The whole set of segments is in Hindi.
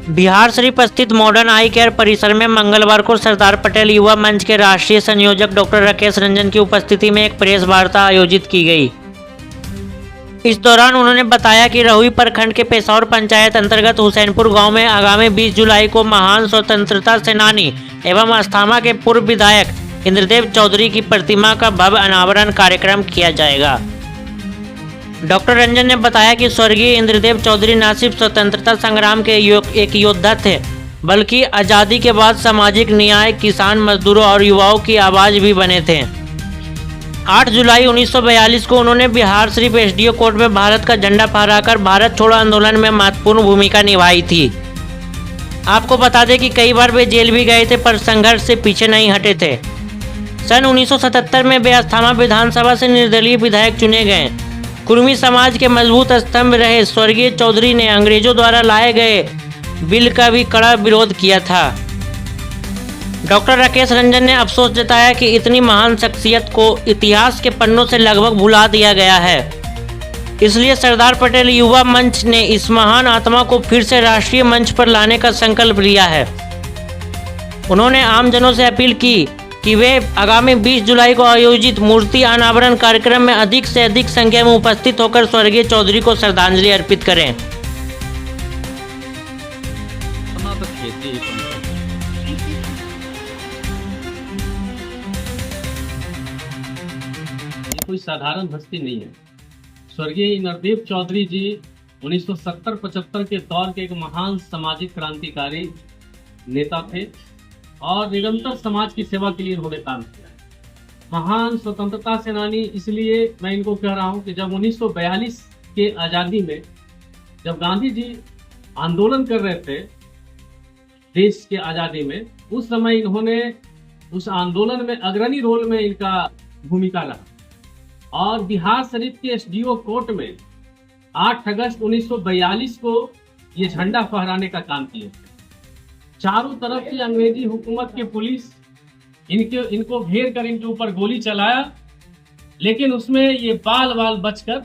बिहार शरीफ स्थित मॉडर्न आई केयर परिसर में मंगलवार को सरदार पटेल युवा मंच के राष्ट्रीय संयोजक डॉक्टर राकेश रंजन की उपस्थिति में एक प्रेस वार्ता आयोजित की गई। इस दौरान उन्होंने बताया कि रहुई प्रखंड के पेशौर पंचायत अंतर्गत हुसैनपुर गांव में आगामी 20 जुलाई को महान स्वतंत्रता सेनानी एवं अस्थामा के पूर्व विधायक इंद्रदेव चौधरी की प्रतिमा का भव्य अनावरण कार्यक्रम किया जाएगा। डॉक्टर रंजन ने बताया कि स्वर्गीय इंद्रदेव चौधरी न सिर्फ स्वतंत्रता संग्राम के एक योद्धा थे, बल्कि आज़ादी के बाद सामाजिक न्याय, किसान, मजदूरों और युवाओं की आवाज़ भी बने थे। 8 जुलाई 1942 को उन्होंने बिहार शरीफ एसडीओ कोर्ट में भारत का झंडा फहराकर भारत छोड़ो आंदोलन में महत्वपूर्ण भूमिका निभाई थी। आपको बता दें कि कई बार वे जेल भी गए थे, पर संघर्ष से पीछे नहीं हटे थे। सन 1977 में वे अस्थामा विधानसभा से निर्दलीय विधायक चुने गए। कुर्मी समाज के मजबूत स्तंभ रहे स्वर्गीय चौधरी ने अंग्रेजों द्वारा लाए गए बिल का भी कड़ा विरोध किया था। डॉक्टर राकेश रंजन ने अफसोस जताया कि इतनी महान शख्सियत को इतिहास के पन्नों से लगभग भुला दिया गया है। इसलिए सरदार पटेल युवा मंच ने इस महान आत्मा को फिर से राष्ट्रीय मंच पर लाने का संकल्प लिया है। उन्होंने आमजनों से अपील की कि वे आगामी 20 जुलाई को आयोजित मूर्ति अनावरण कार्यक्रम में अधिक से अधिक संख्या में उपस्थित होकर स्वर्गीय चौधरी को श्रद्धांजलि अर्पित करें। कोई साधारण हस्ती नहीं है। स्वर्गीय इंद्रदेव चौधरी जी 1970-75 के दौर के एक महान सामाजिक क्रांतिकारी नेता थे और निरंतर समाज की सेवा के लिए उन्होंने काम किया है। महान स्वतंत्रता सेनानी इसलिए मैं इनको कह रहा हूं कि जब 1942 के आज़ादी में जब गांधी जी आंदोलन कर रहे थे देश के आज़ादी में, उस समय इन्होंने उस आंदोलन में अग्रणी रोल में इनका भूमिका रहा और बिहार शरीफ के एसडीओ कोर्ट में 8 अगस्त 1942 को ये झंडा फहराने का काम किए थे। चारों तरफ की अंग्रेजी हुकूमत के पुलिस इनको घेर कर इनके ऊपर गोली चलाया, लेकिन उसमें ये बाल बचकर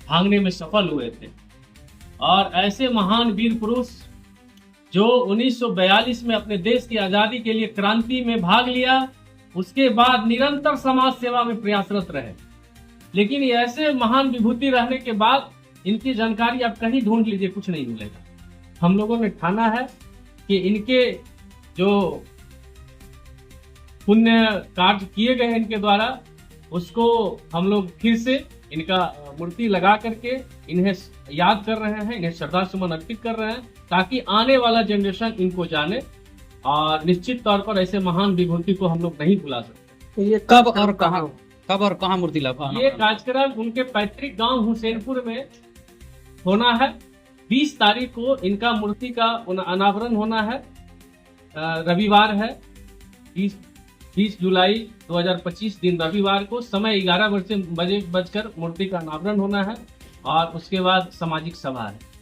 भागने में सफल हुए थे। और ऐसे महान वीर पुरुष जो 1942 में अपने देश की आज़ादी के लिए क्रांति में भाग लिया, उसके बाद निरंतर समाज सेवा में प्रयासरत रहे, लेकिन ये ऐसे महान विभूति रहने के बाद इनकी जानकारी आप कहीं ढूंढ लीजिए, कुछ नहीं मिलेगा। हम लोगों ने ठाना है कि इनके जो पुण्य कार्य किए गए इनके द्वारा, उसको हम लोग फिर से इनका मूर्ति लगा करके इन्हें याद कर रहे हैं, इन्हें श्रद्धा सुमन अर्पित कर रहे हैं, ताकि आने वाला जनरेशन इनको जाने। और निश्चित तौर पर ऐसे महान विभूति को हम लोग नहीं भुला सकते। ये कब और कहाँ मूर्ति लगा? ये कार्यक्रम उनके पैतृक गांव हुसैनपुर में होना है। 20 तारीख को इनका मूर्ति का अनावरण होना है। रविवार है, 20 जुलाई 2025 दिन रविवार को समय 11 बजे मूर्ति का अनावरण होना है और उसके बाद सामाजिक सभा है।